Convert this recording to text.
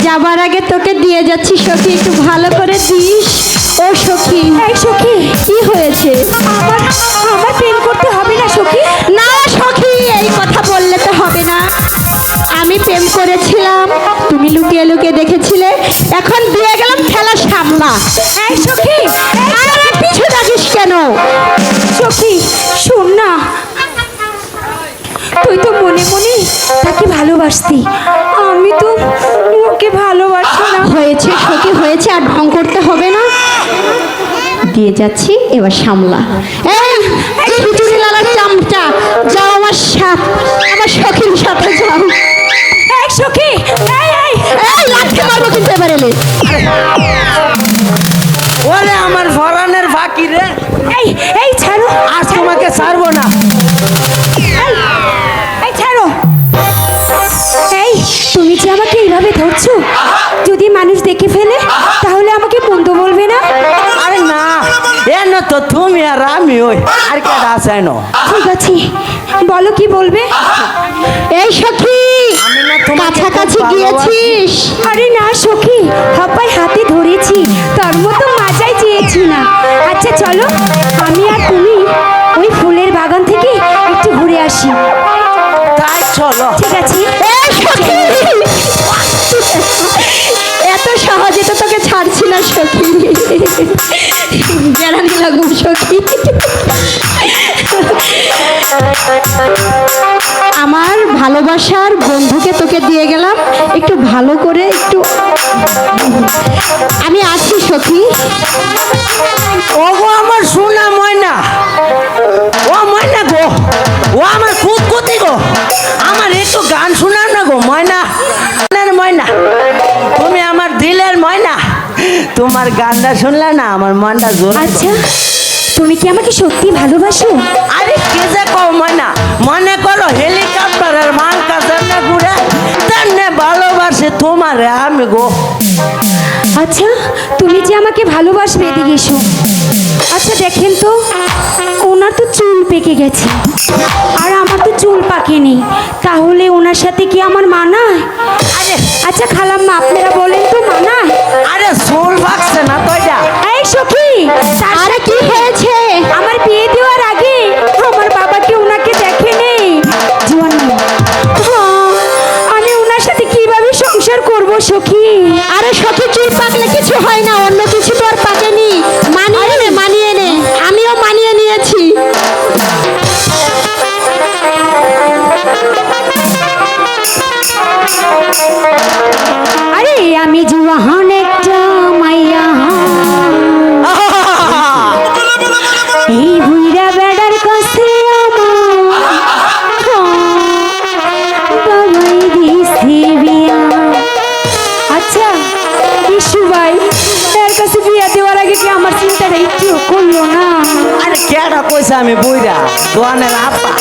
যাবার আগে তোকে দিয়ে যাচ্ছি সখী, একটু ভালো করে দিস। ও সখী, এই সখী, কি হয়েছে? আমার আমার প্রেম করতে হবে না সখী। না সখী, এই কথা বললে তো হবে না। আমি প্রেম করেছিলাম, তুমি লুকিয়ে লুকিয়ে দেখেছিলে, এখন দিয়ে গেলাম খেলা সামলা। এই সখী, আরে পিছু ডাকিস কেন? সখী শোন না, তুই তো মনে মনে তাকে ভালোবাসতি, আমি তো ওকে ভালোবাসি না। হয়েছে সখী হয়েছে, আর ঢং করতে হবে না। দিয়ে যাচ্ছি, এবার সামলা। এই খিচুড়ি লালার চামচা, যাও আমার আমার সখীর সাথে যাও। এই সখী, এই লাঠি মারবো কিন্তু এবার এলে। ওরে আমার ফরানের ফাঁকি রে, এই এই ছাড়ো, আজ তোমাকে ছাড়বো না। এই ছাড়ো। এই তুমি যে আমাকে এইভাবে ধরছো, যদি মানুষ দেখে ফেলে তাহলে আমাকে মন্দ বলবে না? আরে না, এ না তো তুমি আর আমি, ওই আর কে আছে না। ঠিক আছে, বলো কি বলবে। এই সখী, আমি না তোমাকে কাছাকাছি খুব ভালোবাসি। গিয়েছিস? আরে না সখী, হাপাই হাতে ধরেছি, তোর মতো মাজাই চেয়েছি না। আচ্ছা চলো, আমি আর তুমি ওই ফুলের বাগান থেকে একটু ঘুরে আসি। তাই চলো। ঠিক আছে। এই সখী, এত সহজে তো তোকে ছাড়ছি না সখী। গ্যারান্টি লাগবো সখী। আমার ভালোবাসার বন্ধুকে তোকে দিয়ে গেলাম, একটু ভালো করে একটু। আমি আছি সখী। ওগো আমার সোনা ময়না, ও ময়না গো, ও আমার কুতকুতি গো, আমার একটু গান শোনাও না গো ময়না। ময়নার ময়না, তুমি আমার দিলের ময়না, তোমার গানটা শুনলে না আমার মনটা জোর। আচ্ছা, তুমি কি আমাকে সত্যি ভালোবাসো? আরে কে যে কও ময়না, মনে করো হেলিকপ্টারের মাংকা যেমনে ঘুরে তেমনে ভালোবাসে তোমারে আমি গো। আচ্ছা, তুমি যে আমাকে ভালোবাসবে, এদিকে এসো। আচ্ছা দেখেন তো, ওনার তো চুল পেকে গেছে আর আমার তো চুল পাকেনি, তাহলে ওনার সাথে কি আমার মানায়? আরে আচ্ছা খালাম্মা, আপনারা বলেন তো মানায়? আরে সোল ভাগছে না তো এটা। এই সখী, আরে কি হয়েছে? আমার বিয়ে দেওয়ার আগে আমার বাবাকে ওনাকে দেখেনি। জোয়ান মেয়ে। হ্যাঁ, আমি ওনার সাথে কিভাবে সংসার করব সখী? আরে সখী, চুল পাকলে কিছু হয় না, অন্য কিছু তো আর পাকেনি। মানিয়ে নে, মানিয়ে নে, আমিও মানিয়ে নিয়েছি। আরে আমি জুয়ান একটা মাইয়া, এই বুইরা বেড়ার কাছে বাবাই দিছে বিয়া। আচ্ছা বিশু ভাই, এর কাছে বিয়া দেওয়ার আগে কি আমার চিন্তাটা একটু করলো না? আরে কেডা কইছে আমি বইরা দোয়ানের আপা।